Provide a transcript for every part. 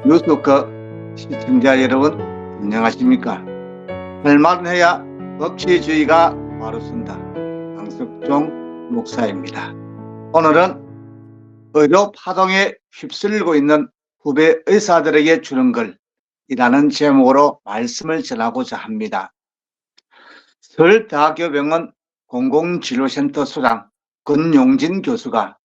뉴스크 시청자 여러분, 안녕하십니까? 할 말은 해야 법치주의가 바로 쓴다. 강석종 목사입니다. 오늘은 의료 파동에 휩쓸리고 있는 후배 의사들에게 주는 글이라는 제목으로 말씀을 전하고자 합니다. 서울대학교병원 공공진료센터 소장 권용진 교수가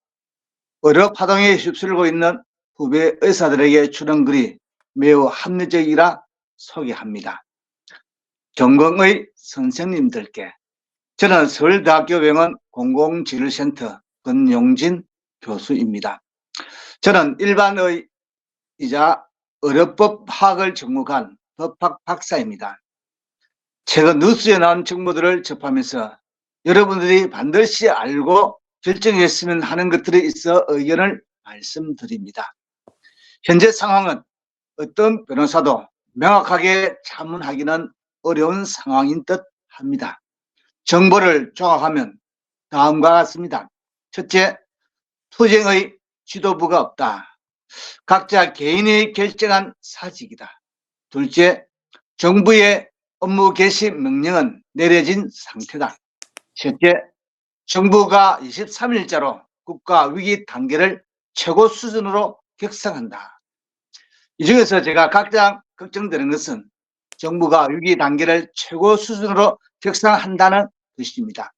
의료 파동에 휩쓸리고 있는 후배 의사들에게 주는 글이 매우 합리적이라 소개합니다. 전공의 선생님들께, 저는 서울대학교병원 공공진료센터 권용진 교수입니다. 저는 일반의이자 의료법학을 전공한 법학 박사입니다. 최근 뉴스에 나온 정보들을 접하면서 여러분들이 반드시 알고 결정했으면 하는 것들이 있어 의견을 말씀드립니다. 현재 상황은 어떤 변호사도 명확하게 자문하기는 어려운 상황인 듯 합니다. 정보를 조각하면 다음과 같습니다. 첫째, 투쟁의 지도부가 없다. 각자 개인이 결정한 사직이다. 둘째, 정부의 업무 개시 명령은 내려진 상태다. 셋째, 정부가 23일자로 국가 위기 단계를 최고 수준으로 격상한다. 이 중에서 제가 가장 걱정되는 것은 정부가 위기 단계를 최고 수준으로 격상한다는 뜻입니다.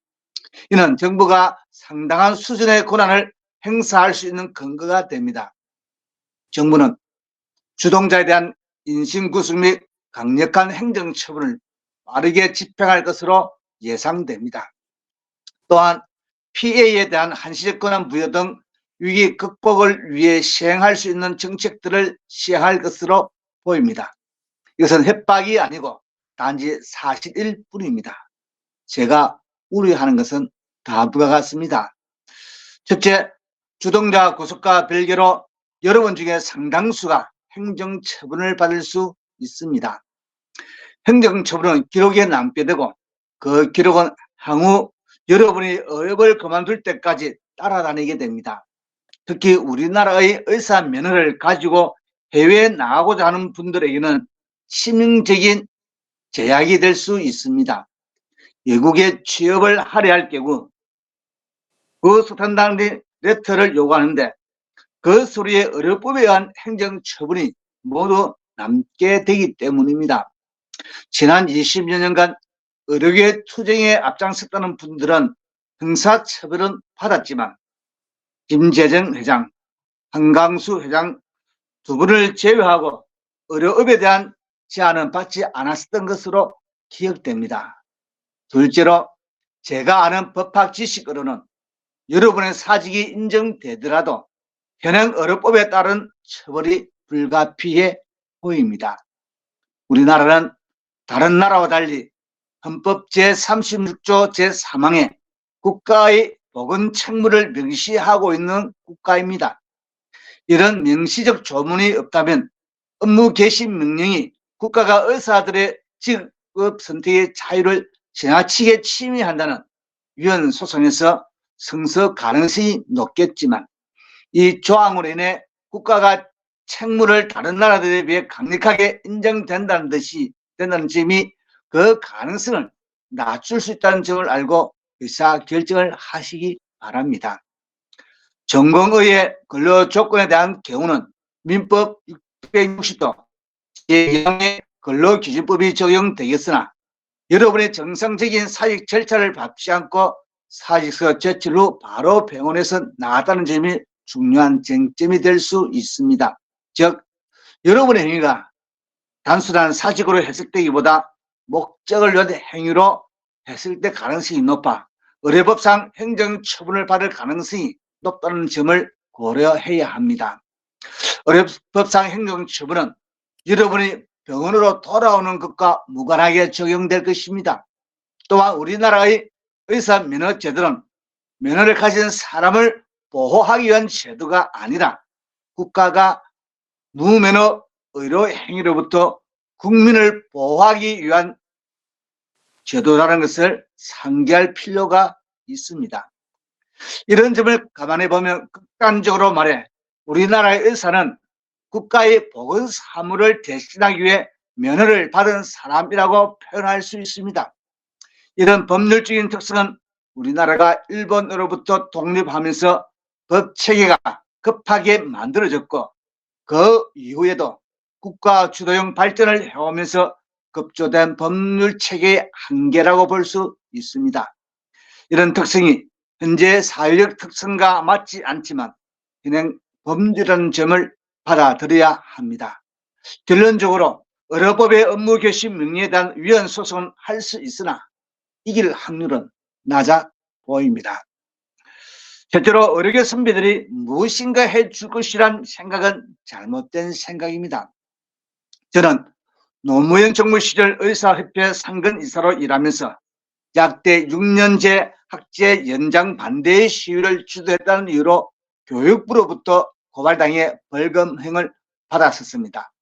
이는 정부가 상당한 수준의 권한을 행사할 수 있는 근거가 됩니다. 정부는 주동자에 대한 인신구속 및 강력한 행정처분을 빠르게 집행할 것으로 예상됩니다. 또한 피해에 대한 한시적 권한 부여 등 위기 극복을 위해 시행할 수 있는 정책들을 시행할 것으로 보입니다. 이것은 협박이 아니고 단지 사실일 뿐입니다. 제가 우려하는 것은 다음과 같습니다. 첫째, 주동자 구속과 별개로 여러분 중에 상당수가 행정처분을 받을 수 있습니다. 행정처분은 기록에 남게 되고 그 기록은 향후 여러분이 의협을 그만둘 때까지 따라다니게 됩니다. 특히 우리나라의 의사 면허를 가지고 해외에 나가고자 하는 분들에게는 치명적인 제약이 될 수 있습니다. 외국에 취업을 하려 할 경우 그 스탠다드 레터를 요구하는데 그 소리의 의료법에 의한 행정처분이 모두 남게 되기 때문입니다. 지난 20여 년간 의료계 투쟁에 앞장섰다는 분들은 형사처벌은 받았지만 김재정 회장, 한강수 회장 두 분을 제외하고 의료업에 대한 제한은 받지 않았던 것으로 기억됩니다. 둘째로, 제가 아는 법학 지식으로는 여러분의 사직이 인정되더라도 현행 의료법에 따른 처벌이 불가피해 보입니다. 우리나라는 다른 나라와 달리 헌법 제36조 제3항에 국가의 보건 책무를 명시하고 있는 국가입니다. 이런 명시적 조문이 없다면 업무 개시 명령이 국가가 의사들의 직업 선택의 자유를 지나치게 침해한다는 위헌 소송에서 승소 가능성이 높겠지만 이 조항으로 인해 국가가 책무를 다른 나라들에 비해 강력하게 인정된다는 점이 그 가능성을 낮출 수 있다는 점을 알고 의사결정을 하시기 바랍니다. 전공의의 근로조건에 대한 경우는 민법 660도 제2항의 근로기준법이 적용되겠으나 여러분의 정상적인 사직 절차를 밟지 않고 사직서 제출 후 바로 병원에서 나갔다는 점이 중요한 쟁점이 될 수 있습니다. 즉, 여러분의 행위가 단순한 사직으로 해석되기보다 목적을 위한 행위로 해석될 가능성이 높아 의료법상 행정처분을 받을 가능성이 높다는 점을 고려해야 합니다. 의료법상 행정처분은 여러분이 병원으로 돌아오는 것과 무관하게 적용될 것입니다. 또한 우리나라의 의사면허 제도는 면허를 가진 사람을 보호하기 위한 제도가 아니라 국가가 무면허 의료 행위로부터 국민을 보호하기 위한 제도라는 것을 상기할 필요가 있습니다. 이런 점을 감안해 보면 극단적으로 말해 우리나라의 의사는 국가의 보건 사무를 대신하기 위해 면허를 받은 사람이라고 표현할 수 있습니다. 이런 법률적인 특성은 우리나라가 일본으로부터 독립하면서 법 체계가 급하게 만들어졌고 그 이후에도 국가 주도형 발전을 해오면서 급조된 법률 체계의 한계라고 볼 수 있습니다. 이런 특성이 현재 사회적 특성과 맞지 않지만 현행 법률이라는 점을 받아들여야 합니다. 결론적으로 의료법의 업무 개시 명령에 대한 위헌 소송은 할 수 있으나 이길 확률은 낮아 보입니다. 실제로 의료계 선배들이 무엇인가 해줄 것이란 생각은 잘못된 생각입니다. 저는 노무현 정부 시절 의사협회 상근이사로 일하면서 약대 6년제 학제 연장 반대의 시위를 주도했다는 이유로 교육부로부터 고발당해 벌금형을 받았었습니다.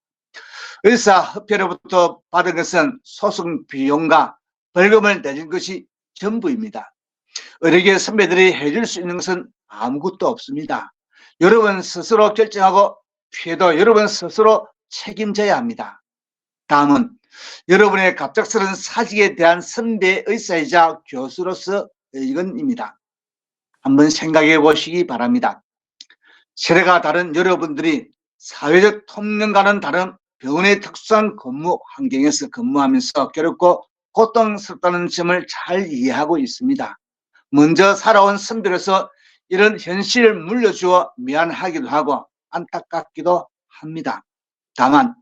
의사협회로부터 받은 것은 소송 비용과 벌금을 내준 것이 전부입니다. 의료계 선배들이 해줄 수 있는 것은 아무것도 없습니다. 여러분 스스로 결정하고 피해도 여러분 스스로 책임져야 합니다. 다음은 여러분의 갑작스러운 사직에 대한 선배 의사이자 교수로서 의견입니다. 한번 생각해 보시기 바랍니다. 세대가 다른 여러분들이 사회적 통념과는 다른 병원의 특수한 근무 환경에서 근무하면서 괴롭고 고통스럽다는 점을 잘 이해하고 있습니다. 먼저 살아온 선배로서 이런 현실을 물려주어 미안하기도 하고 안타깝기도 합니다. 다만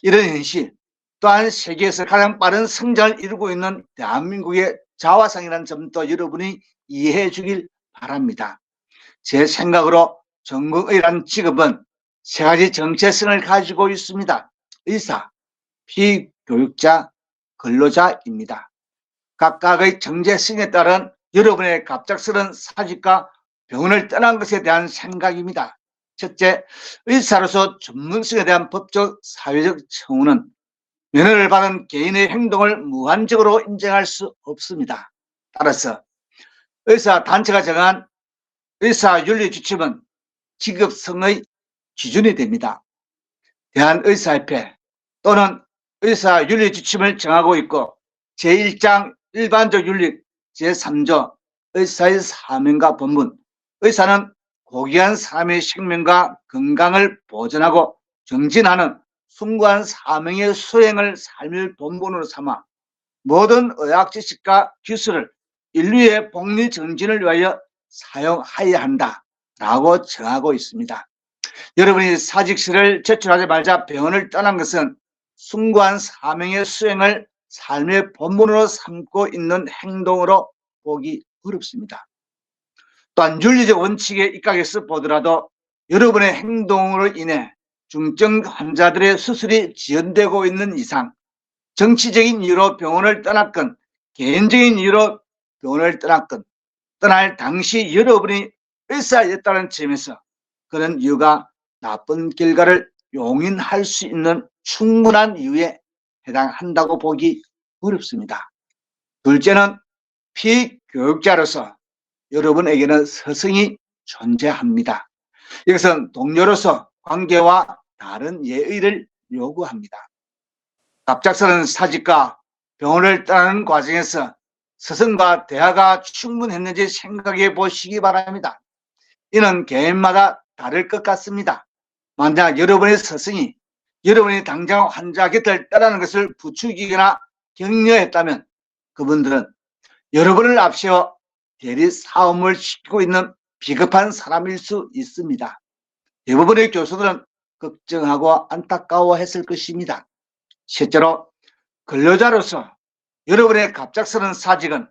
이런 현실 또한 세계에서 가장 빠른 성장을 이루고 있는 대한민국의 자화상이라는 점도 여러분이 이해해 주길 바랍니다. 제 생각으로 전공의라는 직업은 세 가지 정체성을 가지고 있습니다. 의사, 피교육자, 근로자입니다. 각각의 정체성에 따른 여러분의 갑작스러운 사직과 병원을 떠난 것에 대한 생각입니다. 첫째, 의사로서 전문성에 대한 법적, 사회적 청구는 면허를 받은 개인의 행동을 무한적으로 인정할 수 없습니다. 따라서 의사단체가 정한 의사윤리지침은 직업성의 기준이 됩니다. 대한의사협회 또는 의사윤리지침을 정하고 있고 제1장 일반적 윤리 제3조 의사의 사명과 본분, 의사는 고귀한 사람의 생명과 건강을 보존하고 정진하는 숭고한 사명의 수행을 삶의 본분으로 삼아 모든 의학 지식과 기술을 인류의 복리 정진을 위하여 사용하여야 한다라고 정하고 있습니다. 여러분이 사직서를 제출하자마자 병원을 떠난 것은 숭고한 사명의 수행을 삶의 본분으로 삼고 있는 행동으로 보기 어렵습니다. 또한 윤리적 원칙에 입각해서 보더라도 여러분의 행동으로 인해 중증 환자들의 수술이 지연되고 있는 이상 정치적인 이유로 병원을 떠났건 개인적인 이유로 병원을 떠났건 떠날 당시 여러분이 의사였다는 점에서 그런 이유가 나쁜 결과를 용인할 수 있는 충분한 이유에 해당한다고 보기 어렵습니다. 둘째는 피교육자로서 여러분에게는 스승이 존재합니다. 이것은 동료로서 관계와 다른 예의를 요구합니다. 갑작스러운 사직과 병원을 떠나는 과정에서 스승과 대화가 충분했는지 생각해 보시기 바랍니다. 이는 개인마다 다를 것 같습니다. 만약 여러분의 스승이 여러분이 당장 환자 곁을 떠나는 것을 부추기거나 격려했다면 그분들은 여러분을 앞세워 대리 싸움을 시키고 있는 비겁한 사람일 수 있습니다. 대부분의 교수들은 걱정하고 안타까워했을 것입니다. 실제로 근로자로서 여러분의 갑작스러운 사직은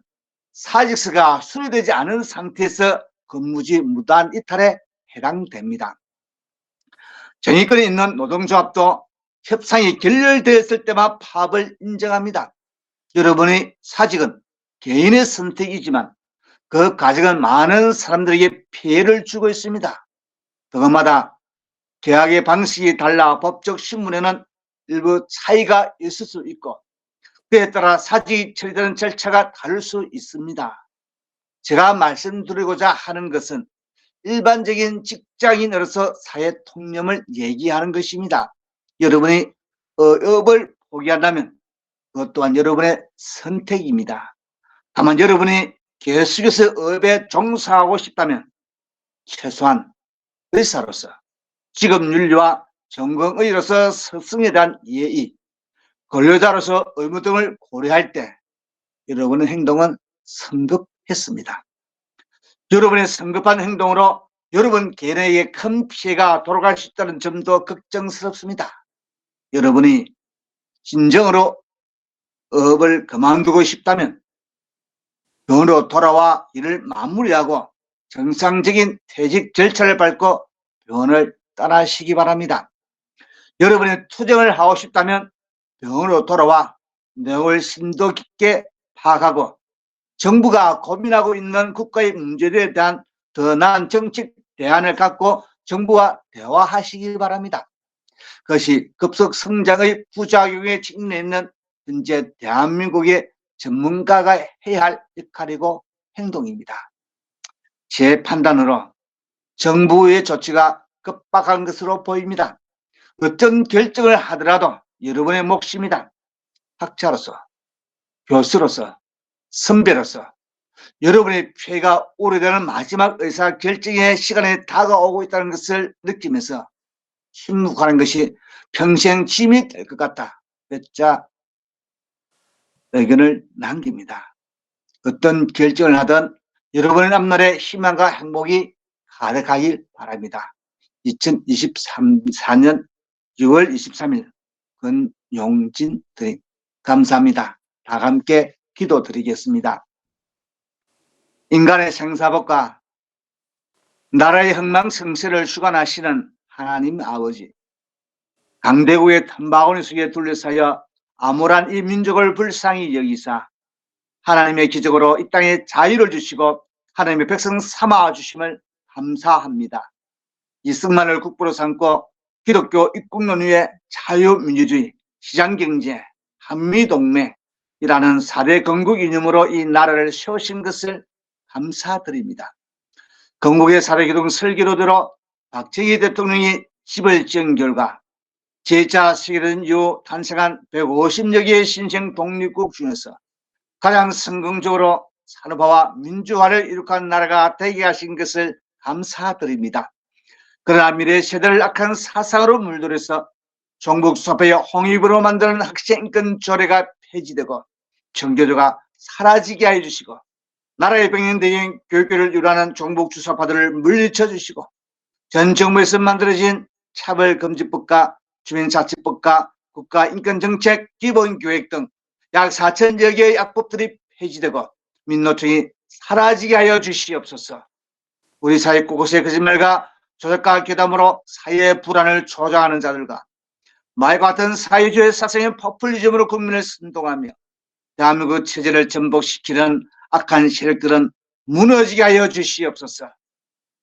사직서가 수리되지 않은 상태에서 근무지 무단 이탈에 해당됩니다. 정의권이 있는 노동조합도 협상이 결렬되었을 때만 파업을 인정합니다. 여러분의 사직은 개인의 선택이지만 그 과정은 많은 사람들에게 피해를 주고 있습니다. 그것마다 계약의 방식이 달라 법적 신문에는 일부 차이가 있을 수 있고 그에 따라 사직이 처리되는 절차가 다를 수 있습니다. 제가 말씀드리고자 하는 것은 일반적인 직장인으로서 사회 통념을 얘기하는 것입니다. 여러분이 업을 포기한다면 그것 또한 여러분의 선택입니다. 다만 여러분이 계속해서 업에 종사하고 싶다면 최소한 의사로서 직업윤리와 전공의로서 스승에 대한 예의, 근로자로서 의무 등을 고려할 때 여러분의 행동은 성급했습니다. 여러분의 성급한 행동으로 여러분 개인에게 큰 피해가 돌아갈 수 있다는 점도 걱정스럽습니다. 여러분이 진정으로 업을 그만두고 싶다면 병으로 돌아와 일을 마무리하고 정상적인 퇴직 절차를 밟고 병원을 떠나시기 바랍니다. 여러분이 투쟁을 하고 싶다면 병원으로 돌아와 내용을 심도 깊게 파악하고 정부가 고민하고 있는 국가의 문제들에 대한 더 나은 정책 대안을 갖고 정부와 대화하시기 바랍니다. 그것이 급속 성장의 부작용에 직면해 있는 현재 대한민국의 전문가가 해야 할 역할이고 행동입니다. 제 판단으로 정부의 조치가 급박한 것으로 보입니다. 어떤 결정을 하더라도 여러분의 몫입니다. 학자로서, 교수로서, 선배로서 여러분의 피해가 오래되는 마지막 의사결정의 시간에 다가오고 있다는 것을 느끼면서 침묵하는 것이 평생 짐이 될 것 같다. 몇자 의견을 남깁니다. 어떤 결정을 하든 여러분의 앞날에 희망과 행복이 가득하길 바랍니다. 2024년 6월 23일 권용진 드림 감사합니다. 다 함께 기도드리겠습니다. 인간의 생사법과 나라의 흥망성쇠를 주관하시는 하나님 아버지, 강대국의 탐바구니 속에 둘러싸여 암울한 이 민족을 불쌍히 여기사 하나님의 기적으로 이 땅에 자유를 주시고 하나님의 백성 삼아 주심을 감사합니다. 이승만을 국부로 삼고 기독교 입국론 위에 자유민주주의, 시장경제, 한미동맹이라는 4대 건국 이념으로 이 나라를 세우신 것을 감사드립니다. 건국의 4대 기둥 설계로 박정희 대통령이 집을 지은 결과 제2차 세계대전 이후 탄생한 150여 개의 신생 독립국 중에서 가장 성공적으로 산업화와 민주화를 이룩한 나라가 되게 하신 것을 감사드립니다. 그러나 미래 세대를 악한 사상으로 물들여서 종북 수사파의 홍익으로 만드는 학생인권 조례가 폐지되고 청교조가 사라지게 해주시고 나라의 병행대행 교육교를 유도하는 종북 주사파들을 물리쳐 주시고 전 정부에서 만들어진 차별금지법과 주민자치법과 국가인권정책 기본교획 등 약 4천여 개의 악법들이 폐지되고 민노총이 사라지게 하여 주시옵소서. 우리 사회 곳곳의 거짓말과 조작과 괴담으로 사회의 불안을 조장하는 자들과 말과 같은 사회주의 사상의 포퓰리즘으로 국민을 선동하며 대한민국 체제를 전복시키는 악한 세력들은 무너지게 하여 주시옵소서.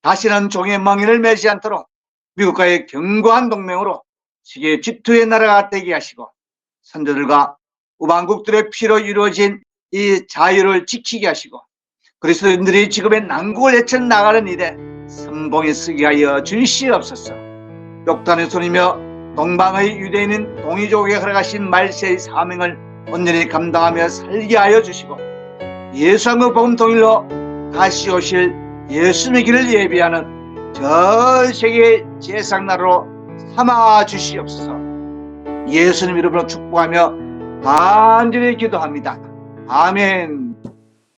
다시는 종의 멍에를 매지 않도록 미국과의 견고한 동맹으로 세계 G2의 나라가 되게 하시고 선조들과 우방국들의 피로 이루어진 이 자유를 지키게 하시고 그리스도인들이 지금의 난국을 헤쳐나가는 일에 선봉에 서게 하여 주시옵소서. 욕단의 손이며 동방의 유대인인 동이족에게 허락하신 말세의 사명을 온전히 감당하며 살게 하여 주시고 예수함과 복음 통일로 다시 오실 예수님의 길을 예비하는 전 세계 제상나라로 삼아 주시옵소서. 예수님 이름으로 축복하며 간절히 기도합니다. 아멘.